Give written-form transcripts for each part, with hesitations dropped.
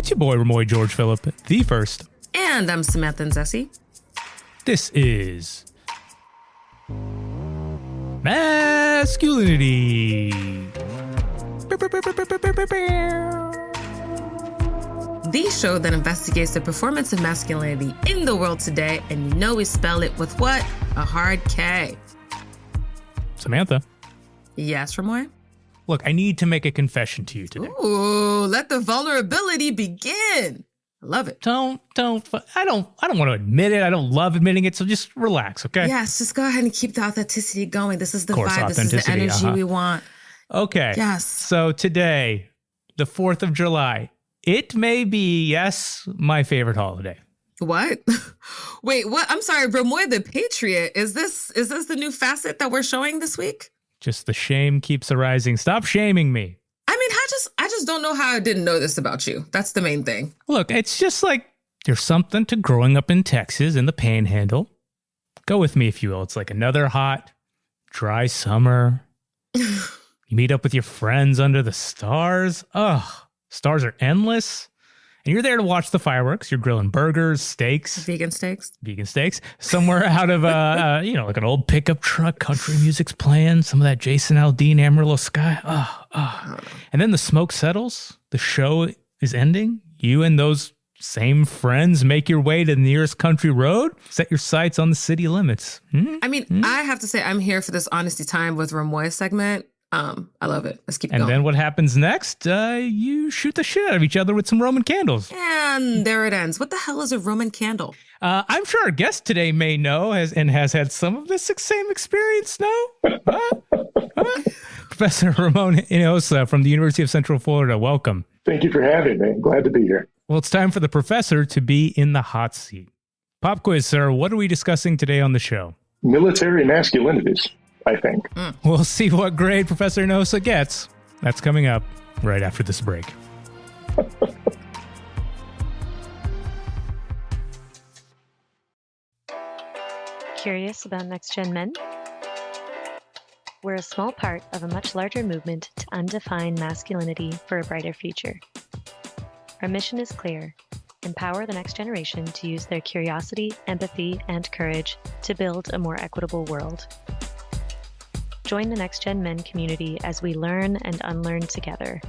It's your boy, Remoy George Phillip, the first. And I'm Samantha and Zessie. This is Masculinity. The show that investigates the performance of masculinity in the world today, and you know we spell it with what? A hard K. Samantha. Yes, Remoy? Look, I need to make a confession to you today. Ooh, let the vulnerability begin. I love it. I don't want to admit it. I don't love admitting it, so just relax, okay? Yes, just go ahead and keep the authenticity going. This is the Of course, vibe. This is the energy we want. Okay. Yes. So today, the 4th of July, it may be, yes, my favorite holiday. What? Wait, what? I'm sorry, Remoy the Patriot. Is this the new facet that we're showing this week? Just the shame keeps arising. Stop shaming me. I mean, I just don't know how I didn't know this about you. That's the main thing. Look, it's just like there's something to growing up in Texas in the Panhandle. Go with me if you will. It's like another hot, dry summer. You meet up with your friends under the stars. Ugh, stars are endless. And you're there to watch the fireworks. You're grilling burgers, steaks. Vegan steaks. Somewhere out of, like an old pickup truck. Country music's playing. Some of that Jason Aldean, Amarillo Sky. And then the smoke settles. The show is ending. You and those same friends make your way to the nearest country road. Set your sights on the city limits. I mean, I have to say, I'm here for this honesty time with Remoy segment. I love it. Let's keep going. And then what happens next? You shoot the shit out of each other with some Roman candles. And there it ends. What the hell is a Roman candle? I'm sure our guest today may know has had some of this same experience. No? Professor Ramon Hinojosa from the University of Central Florida. Welcome. Thank you for having me. Glad to be here. Well, it's time for the professor to be in the hot seat. Pop quiz, sir. What are we discussing today on the show? Military masculinities, I think. We'll see what grade Professor Hinojosa gets. That's coming up right after this break. Curious about next-gen men? We're a small part of a much larger movement to undefine masculinity for a brighter future. Our mission is clear: empower the next generation to use their curiosity, empathy, and courage to build a more equitable world. Join the Next Gen Men community as we learn and unlearn together.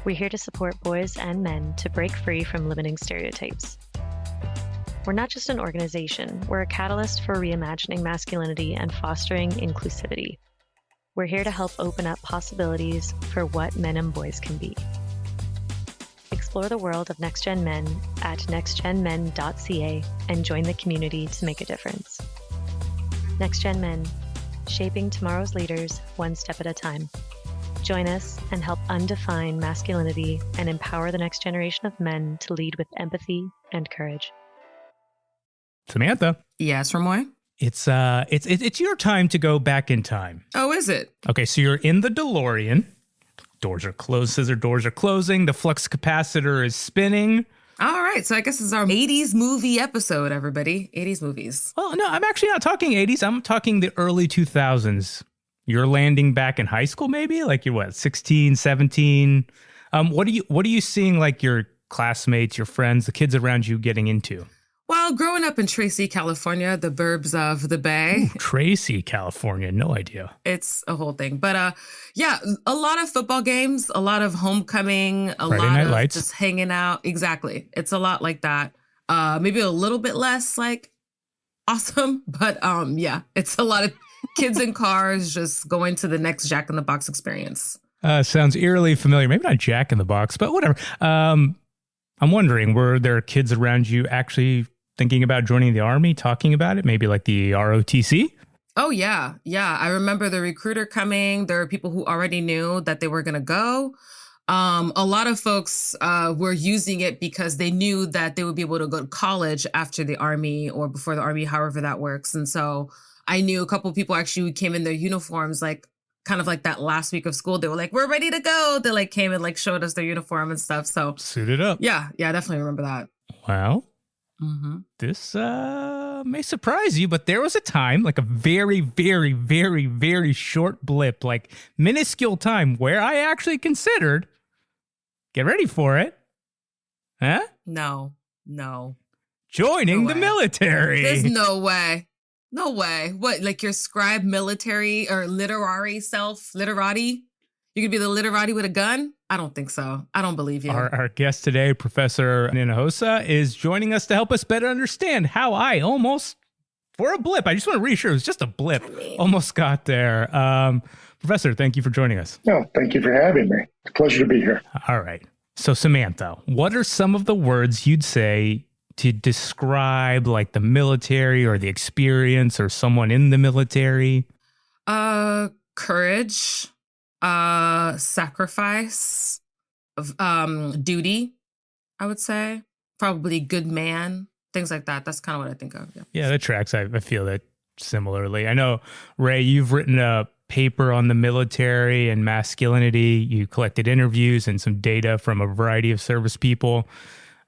We're here to support boys and men to break free from limiting stereotypes. We're not just an organization, we're a catalyst for reimagining masculinity and fostering inclusivity. We're here to help open up possibilities for what men and boys can be. Explore the world of Next Gen Men at nextgenmen.ca and join the community to make a difference. Next Gen Men, shaping tomorrow's leaders one step at a time. Join us and help undefine masculinity and empower the next generation of men to lead with empathy and courage. Samantha. Yes, Remoy? It's your time to go back in time. Oh, is it? Okay, so you're in the DeLorean. Doors are closed, scissor doors are closing. The flux capacitor is spinning. All right, so I guess it's our 80s movie episode, everybody. 80s movies. Well, no, I'm actually not talking 80s. I'm talking the early 2000s. You're landing back in high school, maybe? Like you're what, 16, 17? What are you seeing like your classmates, your friends, the kids around you getting into? Well, growing up in Tracy, California, the burbs of the Bay. Ooh, Tracy, California, no idea. It's a whole thing. But yeah, a lot of football games, a lot of homecoming, Friday Night Lights. Just hanging out. Exactly. It's a lot like that. Maybe a little bit less like awesome, but yeah, it's a lot of kids in cars just going to the next Jack in the Box experience. Sounds eerily familiar. Maybe not Jack in the Box, but whatever. I'm wondering, were there kids around you actually thinking about joining the Army, talking about it, maybe like the ROTC? Oh, yeah. Yeah. I remember the recruiter coming. There were people who already knew that they were going to go. A lot of folks were using it because they knew that they would be able to go to college after the Army or before the Army, however that works. And so I knew a couple of people actually came in their uniforms, like kind of like that last week of school. They were like, we're ready to go. They like came and like showed us their uniform and stuff. So suited up. Yeah. Yeah. I definitely remember that. Wow. This may surprise you, but there was a time, like a very, very, very, very short blip, like minuscule time where I actually considered, get ready for it, Huh? No. Joining No the way. military. There's no way. No way. What, like your scribe military or literati? You could be the literati with a gun? I don't think so. I don't believe you. Our guest today, Professor Hinojosa, is joining us to help us better understand how I almost, for a blip, I just want to reassure, it was just a blip, almost got there. Professor, thank you for joining us. No, thank you for having me. It's a pleasure to be here. All right. So, Samantha, what are some of the words you'd say to describe like the military or the experience or someone in the military? Courage, sacrifice, duty, I would say. Probably good man, things like that. That's kind of what I think of. Yeah, that tracks. I feel that similarly. I know, Ray, you've written a paper on the military and masculinity. You collected interviews and some data from a variety of service people.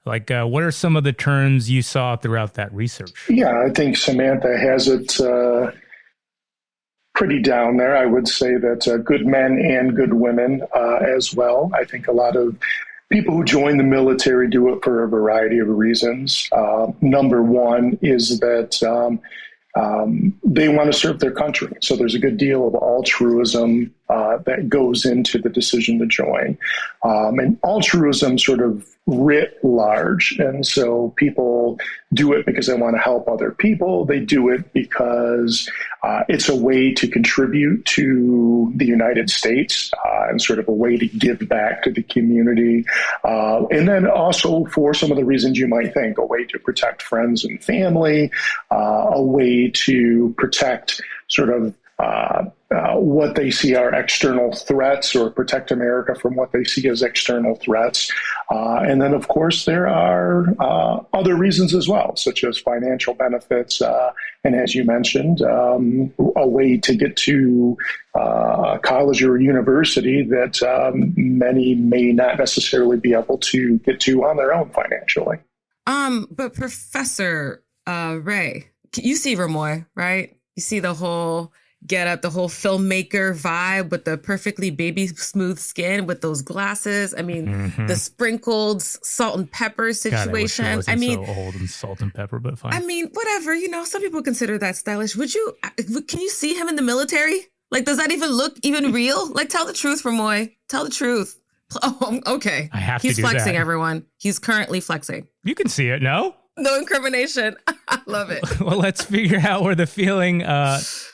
Like, what are some of the terms you saw throughout that research? Yeah, I think Samantha has it pretty down there. I would say that good men and good women as well. I think a lot of people who join the military do it for a variety of reasons. Number one is that they want to serve their country. So there's a good deal of altruism that goes into the decision to join. And altruism sort of writ large. And so people do it because they want to help other people. They do it because it's a way to contribute to the United States and sort of a way to give back to the community. And then also for some of the reasons you might think, a way to protect friends and family, a way to protect sort of what they see are external threats or protect America from what they see as external threats. And then, of course, there are other reasons as well, such as financial benefits. And as you mentioned, a way to get to college or university that many may not necessarily be able to get to on their own financially. But Professor Ray, you see Remoy, right? You see the whole get up, the whole filmmaker vibe with the perfectly baby smooth skin with those glasses. I mean, the sprinkled salt and pepper situation. God, I mean, so old and salt and pepper, but fine. I mean, whatever, some people consider that stylish. Can you see him in the military? Like, does that even look even real? Like, tell the truth, Remoy. Tell the truth. Oh, okay. I have to He's do flexing, that. Everyone. He's currently flexing. You can see it, no? No incrimination. I love it. Well, let's figure out where the feeling,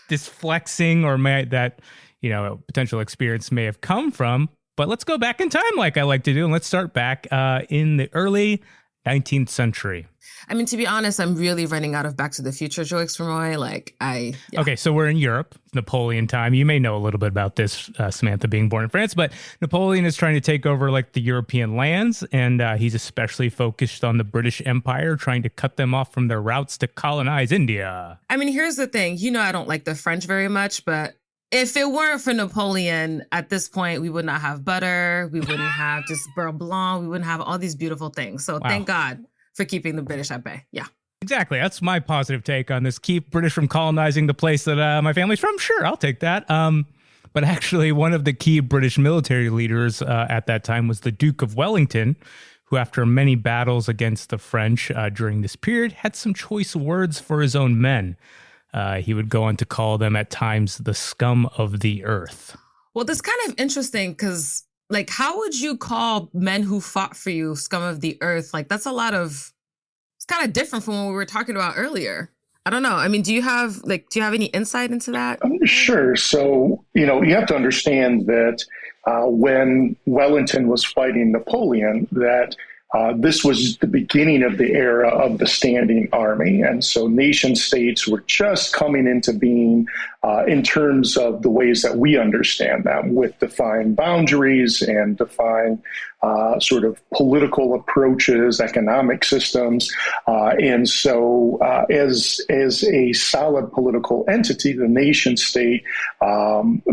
this flexing or that, potential experience may have come from. But let's go back in time like I like to do. And let's start back in the early 19th century. I mean, to be honest, I'm really running out of Back to the Future jokes from Roy. Okay, so we're in Europe, Napoleon time. You may know a little bit about this, Samantha, being born in France, but Napoleon is trying to take over like the European lands, and he's especially focused on the British Empire, trying to cut them off from their routes to colonize India. I mean, here's the thing. I don't like the French very much, but if it weren't for Napoleon, at this point, we would not have butter. We wouldn't have just beurre blanc. We wouldn't have all these beautiful things. So Thank God for keeping the British at bay. Yeah. Exactly. That's my positive take on this. Keep British from colonizing the place that my family's from. Sure, I'll take that. But actually, one of the key British military leaders at that time was the Duke of Wellington, who after many battles against the French during this period had some choice words for his own men. He would go on to call them at times the scum of the earth. Well, that's kind of interesting because, like, how would you call men who fought for you scum of the earth? Like, it's kind of different from what we were talking about earlier. I don't know. I mean, do you have any insight into that? Sure. So, you have to understand that when Wellington was fighting Napoleon, that this was the beginning of the era of the standing army. And so nation states were just coming into being in terms of the ways that we understand them, with defined boundaries and defined sort of political approaches, economic systems. And so as a solid political entity, the nation state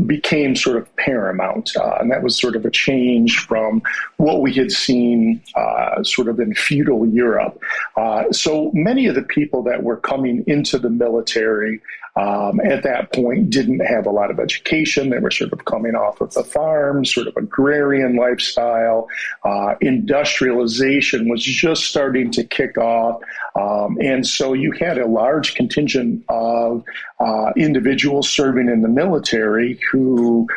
became sort of paramount. And that was sort of a change from what we had seen sort of in feudal Europe. So many of the people that were coming into the military at that point didn't have a lot of education. They were sort of coming off of the farm, sort of agrarian lifestyle. Industrialization was just starting to kick off. And so you had a large contingent of individuals serving in the military who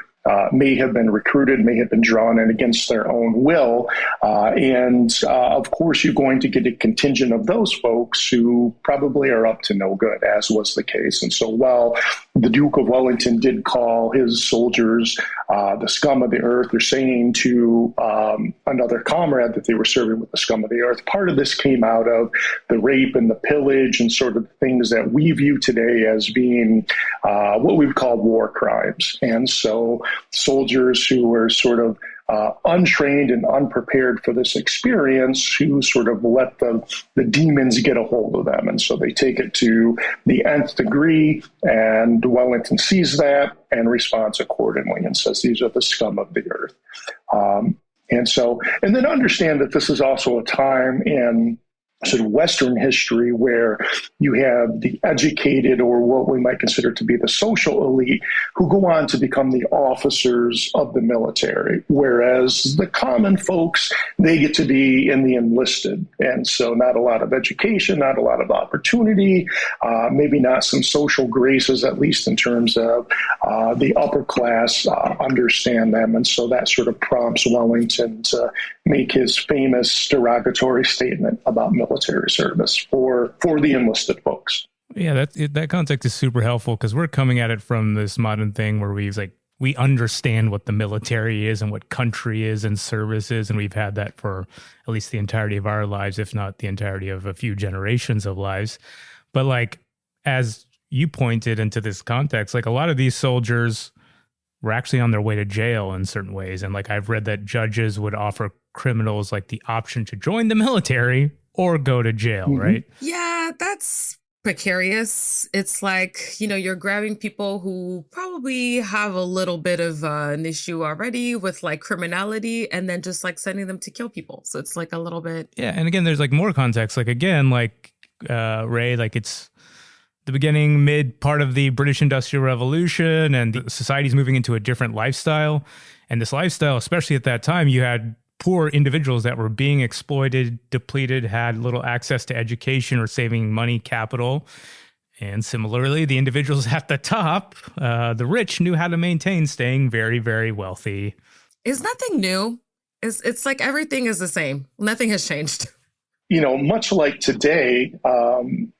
may have been recruited, may have been drawn in against their own will. Of course, you're going to get a contingent of those folks who probably are up to no good, as was the case. And so while the Duke of Wellington did call his soldiers the scum of the earth, they're saying to another comrade that they were serving with the scum of the earth. Part of this came out of the rape and the pillage and sort of things that we view today as being what we would call war crimes. And so soldiers who were sort of untrained and unprepared for this experience, who sort of let the demons get a hold of them. And so they take it to the nth degree, and Wellington sees that and responds accordingly and says, these are the scum of the earth. And then understand that this is also a time in sort of Western history where you have the educated, or what we might consider to be the social elite, who go on to become the officers of the military, whereas the common folks, they get to be in the enlisted. And so not a lot of education, not a lot of opportunity, maybe not some social graces, at least in terms of the upper class understand them. And so that sort of prompts Wellington to make his famous derogatory statement about military service for the enlisted folks. Yeah, that context is super helpful, because we're coming at it from this modern thing where we understand what the military is and what country is and service is, and we've had that for at least the entirety of our lives, if not the entirety of a few generations of lives. But like, as you pointed into this context, like a lot of these soldiers were actually on their way to jail in certain ways. And like, I've read that judges would offer criminals like the option to join the military or go to jail, right? Yeah, that's precarious. It's like, you're grabbing people who probably have a little bit of an issue already with like criminality, and then just like sending them to kill people. So it's like a little bit. Yeah. And again, there's like more context. Like, again, like Ray, like it's the beginning, mid part of the British Industrial Revolution, and the society's moving into a different lifestyle. And this lifestyle, especially at that time, you had poor individuals that were being exploited, depleted, had little access to education or saving money capital. And similarly, the individuals at the top, the rich, knew how to maintain staying very, very wealthy. It's nothing new. It's like everything is the same. Nothing has changed. Much like today,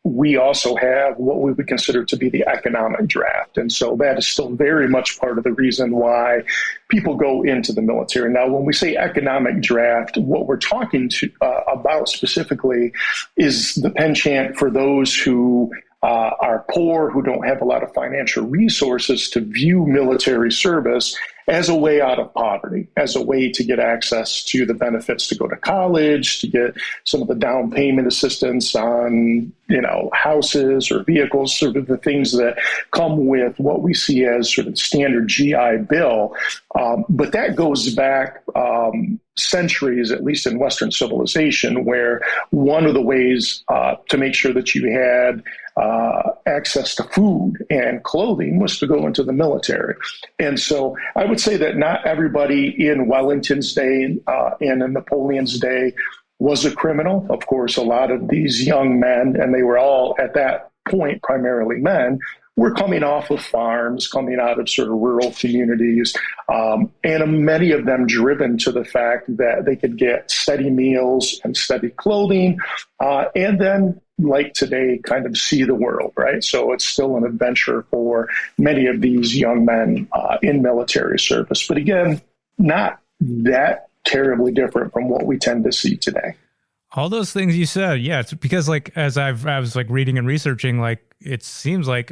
we also have what we would consider to be the economic draft. And so that is still very much part of the reason why people go into the military. Now, when we say economic draft, what we're talking about specifically is the penchant for those who are poor, who don't have a lot of financial resources, to view military service as a way out of poverty, as a way to get access to the benefits to go to college, to get some of the down payment assistance on, houses or vehicles, sort of the things that come with what we see as sort of standard GI Bill. But that goes back centuries, at least in Western civilization, where one of the ways to make sure that you had access to food and clothing was to go into the military. And so I would say that not everybody in Wellington's day and in Napoleon's day was a criminal. Of course, a lot of these young men, and they were all at that point primarily men, were coming off of farms, coming out of sort of rural communities, and many of them driven to the fact that they could get steady meals and steady clothing, and then, like today, kind of see the world, right? So it's still an adventure for many of these young men in military service. But again, not that terribly different from what we tend to see today. All those things you said, yeah, it's because like as I was like reading and researching, like it seems like,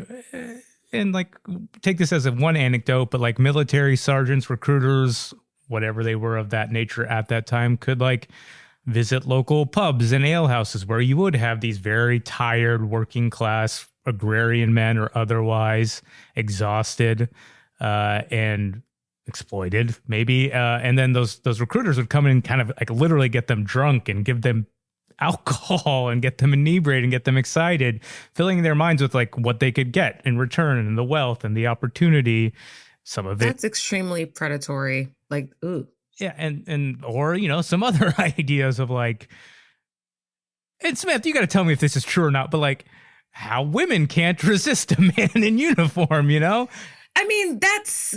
and like take this as one anecdote, but like military sergeants, recruiters, whatever they were of that nature at that time, could like visit local pubs and ale houses where you would have these very tired working class agrarian men or otherwise exhausted, and exploited, maybe. And then those recruiters would come in and kind of like literally get them drunk and give them alcohol and get them inebriated and get them excited, filling their minds with like what they could get in return and the wealth and the opportunity. Some of That's extremely predatory. Like, ooh. Yeah. And or, you know, some other ideas of like, and Samantha, you got to tell me if this is true or not, but like how women can't resist a man in uniform, you know? I mean, that's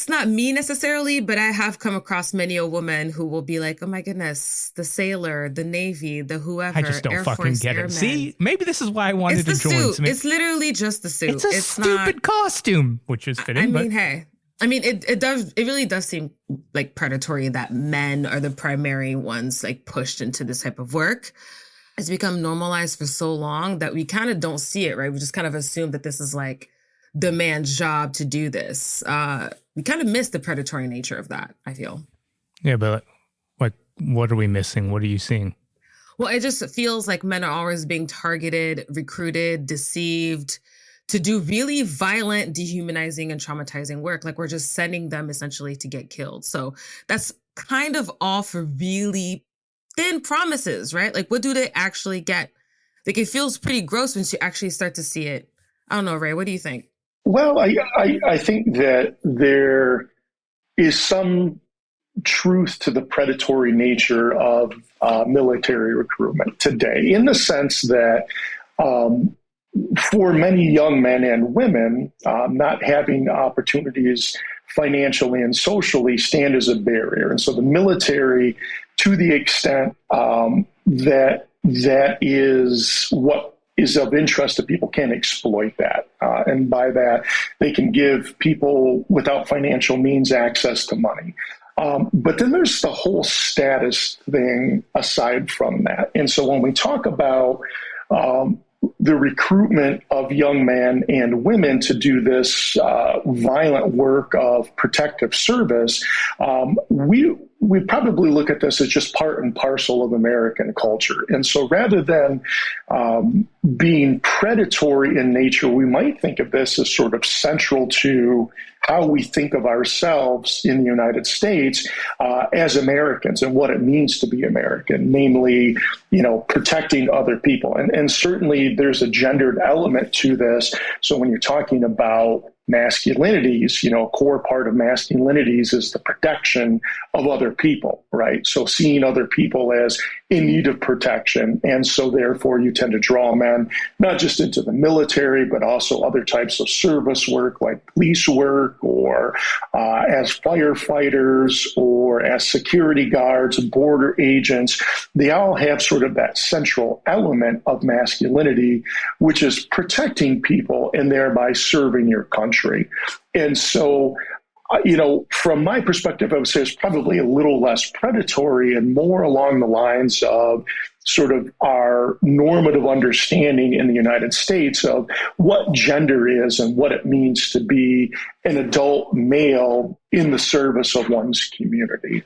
not me necessarily, but I have come across many a woman who will be like, oh my goodness, the sailor, the Navy, the whoever, I just don't Air fucking Force, get Airmen. it. See, maybe this is why I wanted to join. Suit. It's literally just the suit. It's a stupid costume, which is fitting. I mean, hey. I mean, it really does seem like predatory that men are the primary ones like pushed into this type of work. It's become normalized for so long that we kind of don't see it, right? We just kind of assume that this is like the man's job to do this. We kind of miss the predatory nature of that, I feel. Yeah, but like, what are we missing? What are you seeing? Well, it just feels like men are always being targeted, recruited, deceived to do really violent, dehumanizing, and traumatizing work. Like we're just sending them essentially to get killed. So that's kind of all for really thin promises, right? Like what do they actually get? Like it feels pretty gross when you actually start to see it. I don't know, Ray, what do you think? Well, I think that there is some truth to the predatory nature of military recruitment today, in the sense that for many young men and women, not having opportunities financially and socially stand as a barrier. And so the military, to the extent that is what is of interest to people, can exploit that. And by that, they can give people without financial means access to money. But then there's the whole status thing aside from that. And so when we talk about the recruitment of young men and women to do this violent work of protective service, we probably look at this as just part and parcel of American culture. And so rather than being predatory in nature, we might think of this as sort of central to how we think of ourselves in the United States as Americans and what it means to be American, namely, you know, protecting other people. And certainly there's a gendered element to this. So when you're talking about masculinities, you know, a core part of masculinities is the protection of other people, right? So seeing other people as in need of protection. And so therefore you tend to draw men not just into the military, but also other types of service work like police work or as firefighters or as security guards and border agents. They all have sort of that central element of masculinity, which is protecting people and thereby serving your country. And so, you know, from my perspective, I would say it's probably a little less predatory and more along the lines of sort of our normative understanding in the United States of what gender is and what it means to be an adult male in the service of one's community.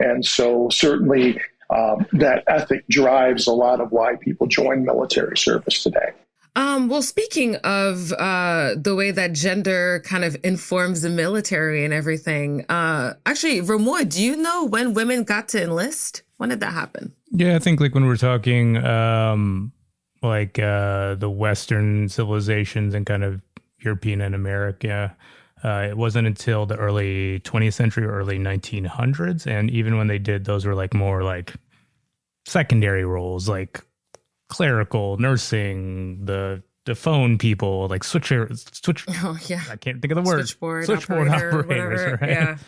And so certainly that ethic drives a lot of why people join military service today. Well, speaking of the way that gender kind of informs the military and everything, actually, Remoy, do you know when women got to enlist? When did that happen? Yeah, I think like when we're talking the Western civilizations and kind of European and America, it wasn't until the early 20th century or early 1900s. And even when they did, those were like more like secondary roles, like clerical, nursing, the phone people, like switch. Oh yeah, I can't think of the word. Switchboard operators, right? Yeah.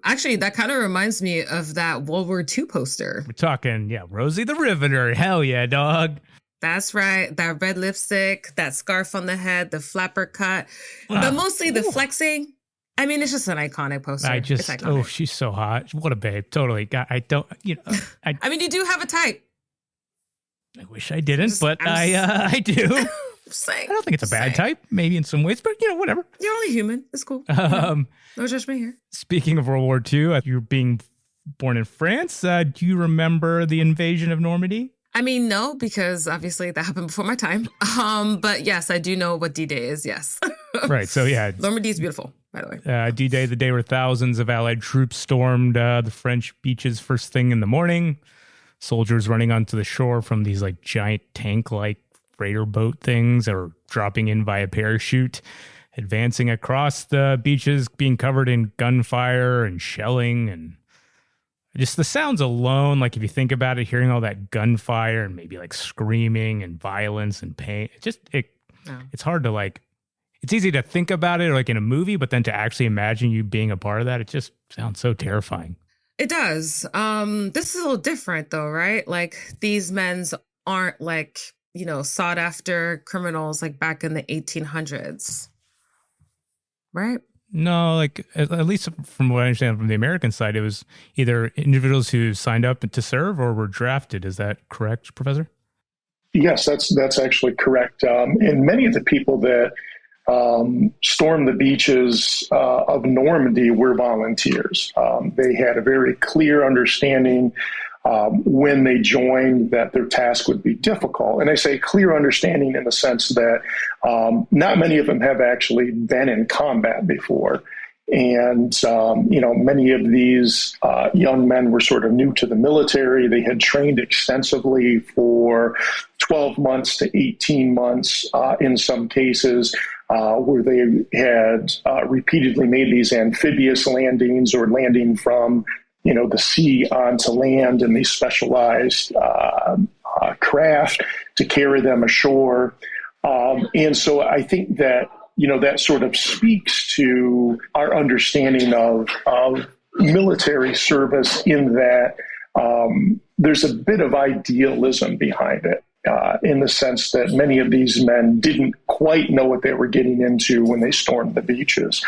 Actually, that kind of reminds me of that World War II poster. We're talking, Rosie the Riveter. Hell yeah, dog. That's right. That red lipstick, that scarf on the head, the flapper cut, but mostly the flexing. I mean, it's just an iconic poster. She's so hot. What a babe. Totally. I don't, I mean, you do have a type. I wish I didn't, but I do. I don't think it's a bad type, maybe in some ways, but whatever. You're only human. It's cool. No judgment here. Speaking of World War II, you're being born in France. Do you remember the invasion of Normandy? I mean, no, because obviously that happened before my time. But yes, I do know what D-Day is. Yes. Right. So yeah, Normandy is beautiful. by the way. D-Day, the day where thousands of Allied troops stormed the French beaches first thing in the morning. Soldiers running onto the shore from these like giant tank-like freighter boat things or dropping in via parachute, advancing across the beaches, being covered in gunfire and shelling. And just the sounds alone, like if you think about it, hearing all that gunfire and maybe like screaming and violence and pain, it's hard to like, it's easy to think about it like in a movie, but then to actually imagine you being a part of that, it just sounds so terrifying. It does. This is a little different though, right? Like these men aren't like, sought after criminals like back in the 1800s, right? No, like at least from what I understand from the American side, it was either individuals who signed up to serve or were drafted. Is that correct, Professor? Yes, that's actually correct. And many of the people that stormed the beaches of Normandy were volunteers. They had a very clear understanding when they joined that their task would be difficult. And I say clear understanding in the sense that not many of them have actually been in combat before. And, many of these young men were sort of new to the military. They had trained extensively for 12 months to 18 months in some cases. Where they had repeatedly made these amphibious landings or landing from, the sea onto land in these specialized craft to carry them ashore. And so I think that, that sort of speaks to our understanding of military service in that there's a bit of idealism behind it. In the sense that many of these men didn't quite know what they were getting into when they stormed the beaches.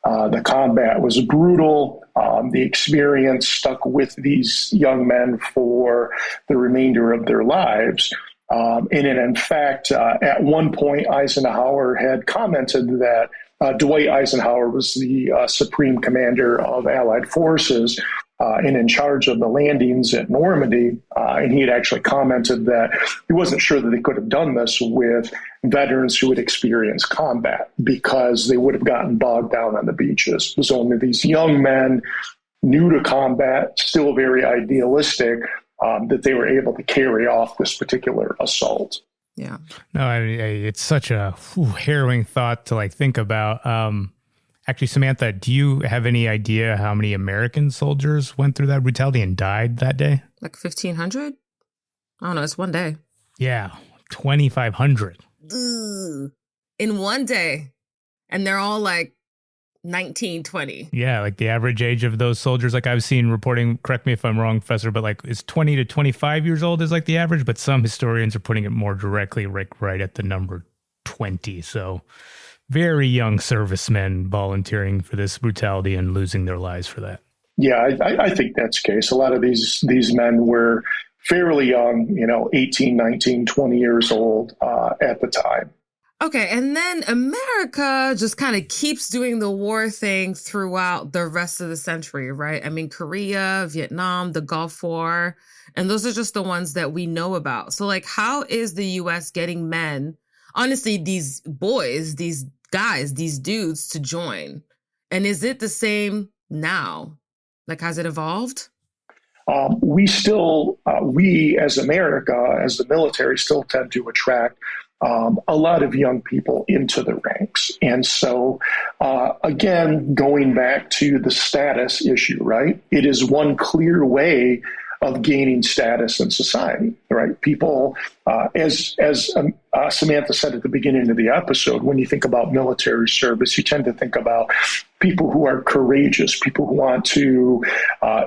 The combat was brutal. The experience stuck with these young men for the remainder of their lives. And in fact, at one point, Eisenhower had commented that Dwight Eisenhower was the supreme commander of Allied forces and in charge of the landings at Normandy. And he had actually commented that he wasn't sure that they could have done this with veterans who had experienced combat because they would have gotten bogged down on the beaches. It was only these young men, new to combat, still very idealistic, that they were able to carry off this particular assault. Yeah. No, I mean, it's such a harrowing thought to like think about. Actually, Samantha, do you have any idea how many American soldiers went through that brutality and died that day? Like 1,500? I don't know. It's one day. Yeah, 2,500. In one day. And they're all like 19, 20. Yeah, like the average age of those soldiers, like I've seen reporting, correct me if I'm wrong, Professor, but like it's 20 to 25 years old is like the average, but some historians are putting it more directly right at the number 20. So very young servicemen volunteering for this brutality and losing their lives for that. Yeah, I think that's the case. A lot of these men were fairly young, 18, 19, 20 years old at the time. Okay, and then America just kind of keeps doing the war thing throughout the rest of the century, right? I mean, Korea, Vietnam, the Gulf War, and those are just the ones that we know about. So, like, how is the U.S. getting men, honestly, these boys, these guys, these dudes to join? And is it the same now? Like, has it evolved? We as America, as the military, still tend to attract a lot of young people into the ranks. And so, again, going back to the status issue, right? It is one clear way of gaining status in society, right? People, as Samantha said at the beginning of the episode, when you think about military service, you tend to think about people who are courageous, people who want to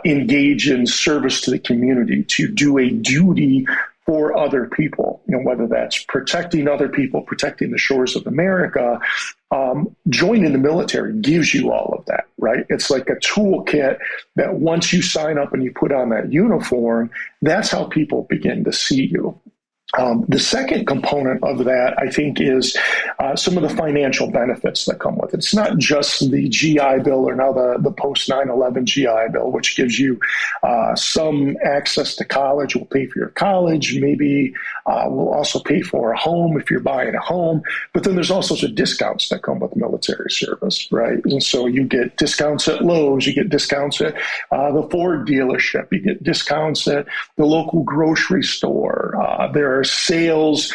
engage in service to the community, to do a duty for other people, whether that's protecting other people, protecting the shores of America. Joining the military gives you all of that, right? It's like a toolkit that once you sign up and you put on that uniform, that's how people begin to see you. The second component of that, I think, is some of the financial benefits that come with it. It's not just the GI Bill or now the post 9/11 GI Bill, which gives you some access to college. We'll pay for your college. Maybe we'll also pay for a home if you're buying a home. But then there's all sorts of discounts that come with military service, right? And so you get discounts at Lowe's, you get discounts at the Ford dealership, you get discounts at the local grocery store. There are sales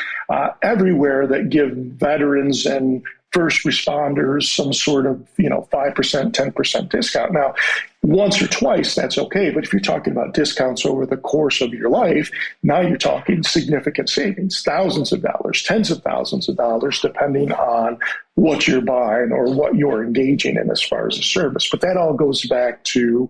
everywhere that give veterans and first responders some sort of 5%, 10% discount. Now, once or twice, that's okay. But if you're talking about discounts over the course of your life, now you're talking significant savings, thousands of dollars, tens of thousands of dollars, depending on what you're buying or what you're engaging in as far as a service. But that all goes back to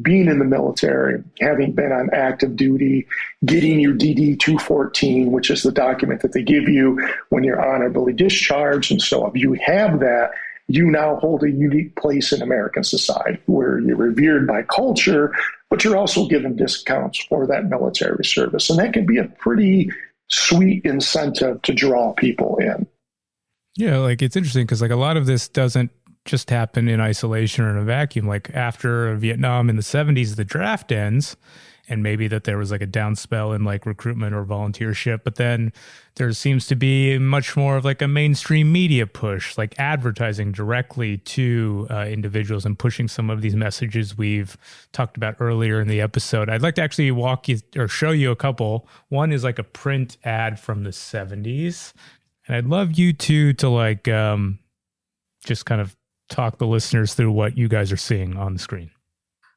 being in the military, having been on active duty, getting your DD-214, which is the document that they give you when you're honorably discharged. And so if you have that, you now hold a unique place in American society where you're revered by culture, but you're also given discounts for that military service. And that can be a pretty sweet incentive to draw people in. Yeah, like it's interesting because like a lot of this doesn't just happen in isolation or in a vacuum. Like after Vietnam in the 70s, the draft ends, and maybe that there was like a down spell in like recruitment or volunteership, but then there seems to be much more of like a mainstream media push, like advertising directly to individuals and pushing some of these messages we've talked about earlier in the episode. I'd like to actually walk you or show you a couple. One is like a print ad from the 70s, and I'd love you two to like just kind of talk the listeners through what you guys are seeing on the screen.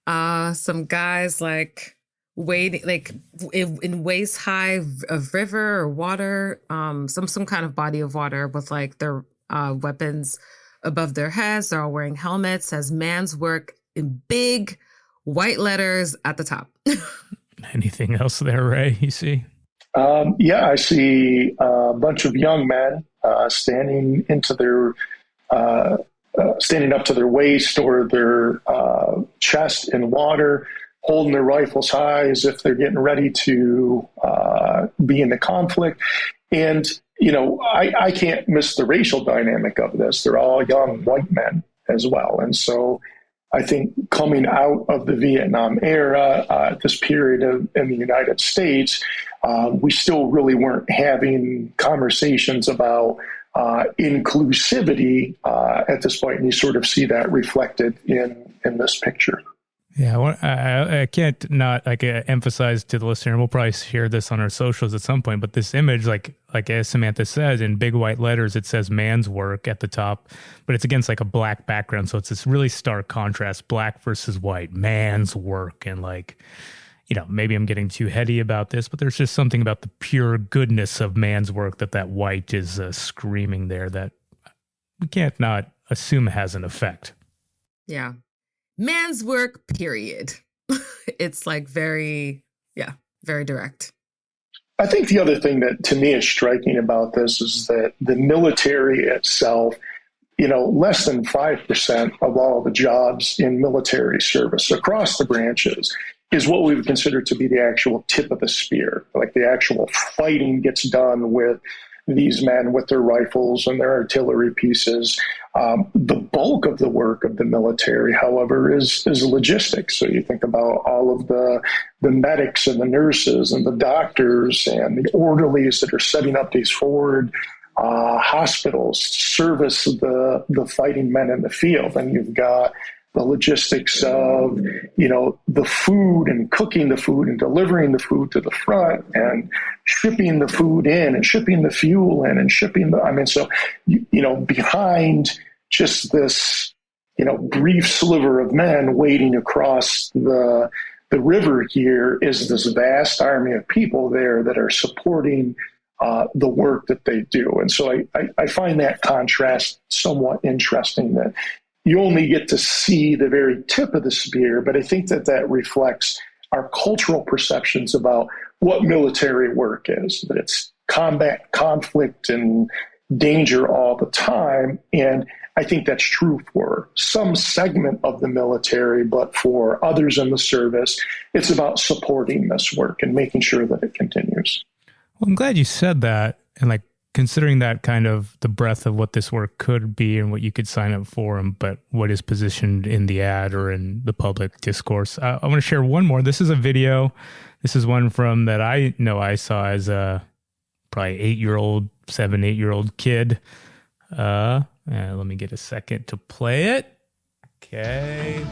Some guys like wading, like in waist high of river or water, some kind of body of water with like their weapons above their heads. They're all wearing helmets. Says "Man's Work" in big white letters at the top. Anything else there, Ray? You see? Yeah, I see a bunch of young men standing up to their waist or their chest in water, holding their rifles high as if they're getting ready to be in the conflict. And, I can't miss the racial dynamic of this. They're all young white men as well. And so I think coming out of the Vietnam era, at this period in the United States, we still really weren't having conversations about inclusivity at this point, and you sort of see that reflected in this picture. Yeah, I can't not emphasize to the listener, and we'll probably share this on our socials at some point, but this image, like as Samantha says, in big white letters, it says "Man's Work" at the top, but it's against like a black background. So it's this really stark contrast, black versus white, man's work. And like, maybe I'm getting too heady about this, but there's just something about the pure goodness of man's work that white is screaming there that we can't not assume has an effect. Yeah. Man's work, period. It's like very direct. I think the other thing that to me is striking about this is that the military itself, less than 5% of all the jobs in military service across the branches is what we would consider to be the actual tip of the spear. Like the actual fighting gets done with these men with their rifles and their artillery pieces. The bulk of the work of the military, however, is logistics. So you think about all of the medics and the nurses and the doctors and the orderlies that are setting up these forward hospitals to service the fighting men in the field. And you've got the logistics of, the food and cooking the food and delivering the food to the front and shipping the food in and shipping the fuel in and shipping so, behind just this, brief sliver of men wading across the river here is this vast army of people there that are supporting the work that they do. And so I find that contrast somewhat interesting, that you only get to see the very tip of the spear, but I think that reflects our cultural perceptions about what military work is, that it's combat, conflict, and danger all the time. And I think that's true for some segment of the military, but for others in the service, it's about supporting this work and making sure that it continues. Well, I'm glad you said that. And like considering that kind of the breadth of what this work could be and what you could sign up for, but what is positioned in the ad or in the public discourse. I want to share one more. This is a video. This is one from that I know I saw as a probably 8-year-old kid. Let me get a second to play it. Okay.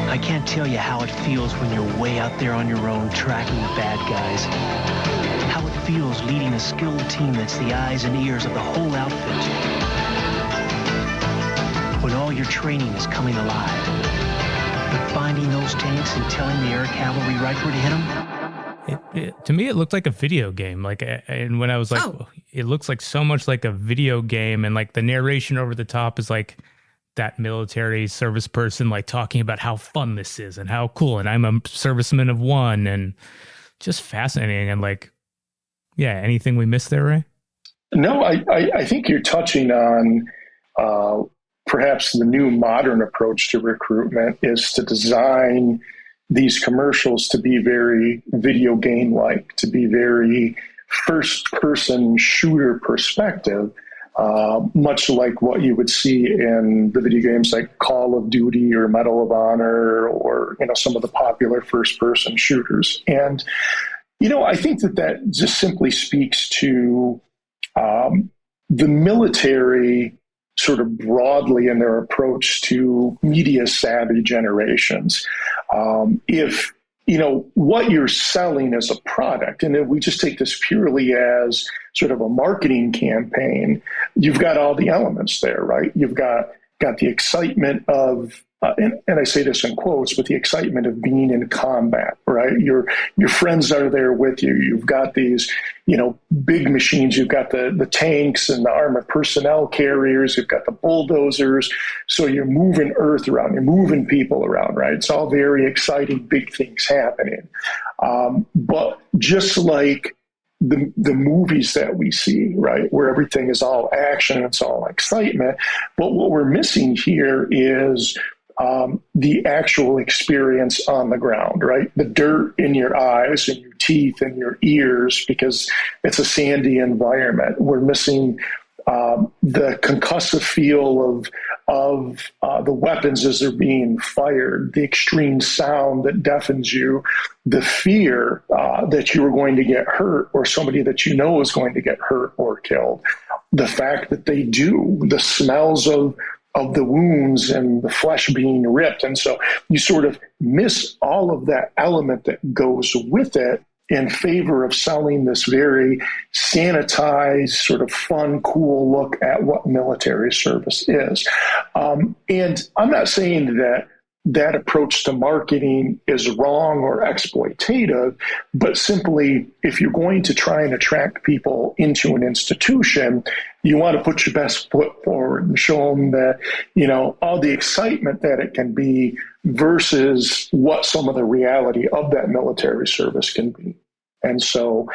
I can't tell you how it feels when you're way out there on your own tracking the bad guys. How it feels leading a skilled team that's the eyes and ears of the whole outfit. When all your training is coming alive. But finding those tanks and telling the air cavalry right where to hit them? To me, it looked like a video game. And when I was like, it looks like so much like a video game, and like the narration over the top is like that military service person like talking about how fun this is and how cool, and I'm a serviceman of one, and just fascinating. And like, yeah, anything we missed there, Ray? No, I think you're touching on perhaps the new modern approach to recruitment is to design these commercials to be very video game-like, to be very first-person shooter perspective, much like what you would see in the video games like Call of Duty or Medal of Honor or, some of the popular first-person shooters. And, I think that just simply speaks to the military sort of broadly in their approach to media-savvy generations. If what you're selling as a product, and if we just take this purely as sort of a marketing campaign, you've got all the elements there, right? You've got the excitement of, and I say this in quotes, but the excitement of being in combat, right? Your friends are there with you. You've got these, big machines. You've got the tanks and the armored personnel carriers. You've got the bulldozers. So you're moving earth around. You're moving people around, right? It's all very exciting, big things happening. But just like the movies that we see, right, where everything is all action, it's all excitement. But what we're missing here is the actual experience on the ground, right? The dirt in your eyes and your teeth and your ears, because it's a sandy environment. We're missing the concussive feel of the weapons as they're being fired, the extreme sound that deafens you, the fear that you are going to get hurt or somebody that you know is going to get hurt or killed, the fact that they do, the smells of the wounds and the flesh being ripped. And so you sort of miss all of that element that goes with it in favor of selling this very sanitized, sort of fun, cool look at what military service is. And I'm not saying that approach to marketing is wrong or exploitative, but simply if you're going to try and attract people into an institution, you want to put your best foot forward and show them that, all the excitement that it can be versus what some of the reality of that military service can be. And so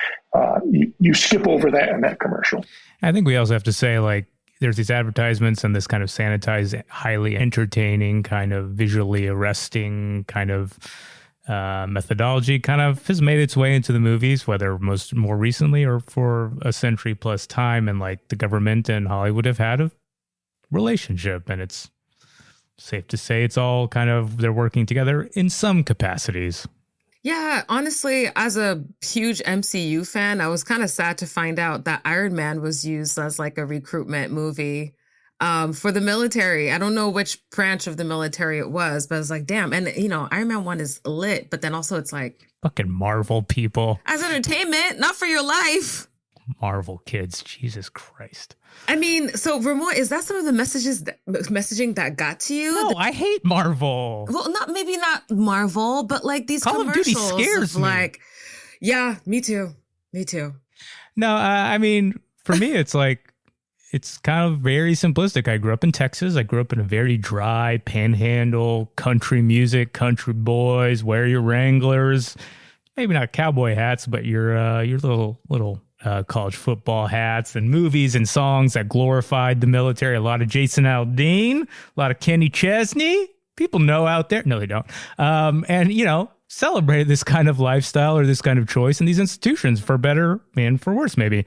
you skip over that in that commercial. I think we also have to say, like, there's these advertisements and this kind of sanitized, highly entertaining, kind of visually arresting kind of methodology kind of has made its way into the movies, whether more recently or for a century plus time. And like the government and Hollywood have had a relationship, and it's safe to say it's all kind of, they're working together in some capacities. Yeah, honestly, as a huge MCU fan, I was kind of sad to find out that Iron Man was used as like a recruitment movie for the military. I don't know which branch of the military it was, but I was like, damn. And, Iron Man 1 is lit, but then also it's like... Fucking Marvel people. As entertainment, not for your life. Marvel kids, Jesus Christ. I mean, so Remoy, is that some of the messaging that got to you? No, I hate Marvel. Well, maybe not Marvel, but like these Call commercials. Call of Duty scares me. Like, yeah, me too. No, I mean, for me, it's like, it's kind of very simplistic. I grew up in Texas. I grew up in a very dry panhandle, country music, country boys, wear your Wranglers, maybe not cowboy hats, but your little college football hats, and movies and songs that glorified the military. A lot of Jason Aldean, a lot of Kenny Chesney. People know out there. No, they don't. And, celebrated this kind of lifestyle or this kind of choice in these institutions, for better and for worse, maybe.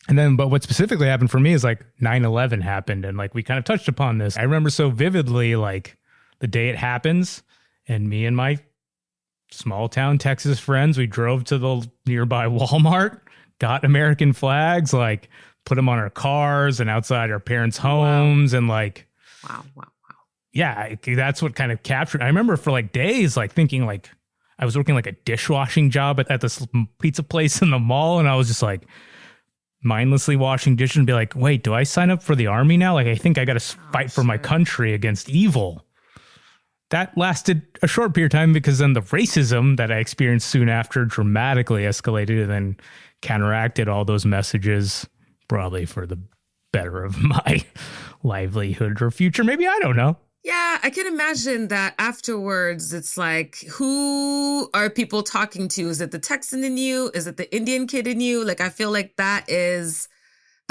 And then, but what specifically happened for me is like 9/11 happened. And like we kind of touched upon this. I remember so vividly, like the day it happens, and me and my small town Texas friends, we drove to the nearby Walmart, got American flags, like put them on our cars and outside our parents' homes. And like, Wow. yeah, that's what kind of captured. I remember for like days, like thinking like I was working like a dishwashing job at this pizza place in the mall. And I was just like mindlessly washing dishes and be like, wait, do I sign up for the army now? Like, I think I got to fight for my country against evil. That lasted a short period of time because then the racism that I experienced soon after dramatically escalated and then counteracted all those messages, probably for the better of my livelihood or future. Maybe, I don't know. Yeah, I can imagine that afterwards, it's like, who are people talking to? Is it the Texan in you? Is it the Indian kid in you? Like, I feel like that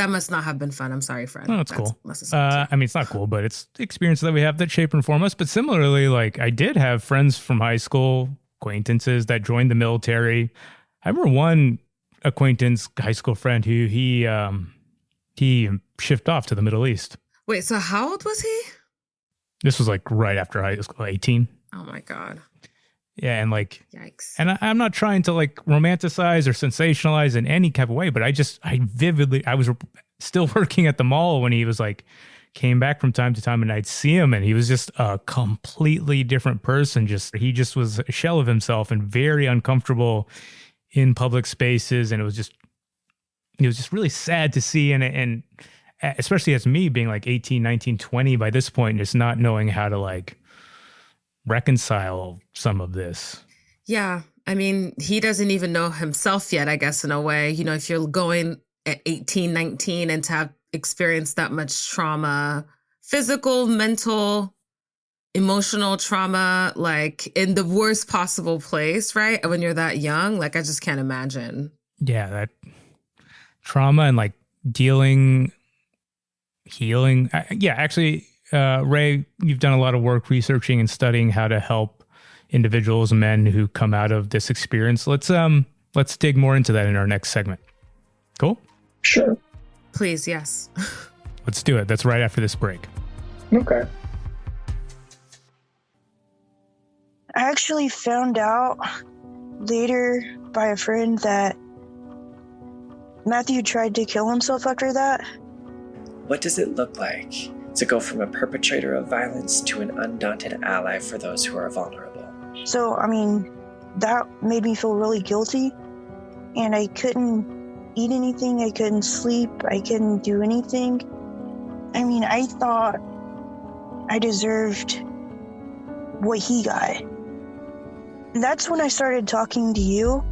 must not have been fun. I'm sorry, friend. No, it's cool. I memean, it's not cool, but it's the experience that we have that shape and form us. But similarly, like I did have friends from high school, acquaintances that joined the military. I remember one acquaintance, high school friend who he shipped off to the Middle East. Wait, so how old was he? This was like right after high school, 18. Oh my God. Yeah, and like, yikes. And I'm not trying to like romanticize or sensationalize in any kind of way, but I was still working at the mall when he was like, came back from time to time and I'd see him and he was just a completely different person. He just was a shell of himself and very uncomfortable in public spaces. And it was just really sad to see. And especially as me being like 18, 19, 20 by this point, just not knowing how to like reconcile some of this. Yeah. I mean, he doesn't even know himself yet, I guess, in a way. You know, if you're going at 18, 19 and to have experienced that much trauma, physical, mental, emotional trauma, like in the worst possible place, right? When you're that young, like I just can't imagine. Yeah, that trauma and like healing. Actually, Ray, you've done a lot of work researching and studying how to help individuals, men who come out of this experience. Let's dig more into that in our next segment. Cool? Sure. Please, yes. Let's do it. That's right after this break. Okay. I actually found out later by a friend that Matthew tried to kill himself after that. What does it look like to go from a perpetrator of violence to an undaunted ally for those who are vulnerable? So, I mean, that made me feel really guilty, and I couldn't eat anything, I couldn't sleep, I couldn't do anything. I mean, I thought I deserved what he got. And that's when I started talking to you.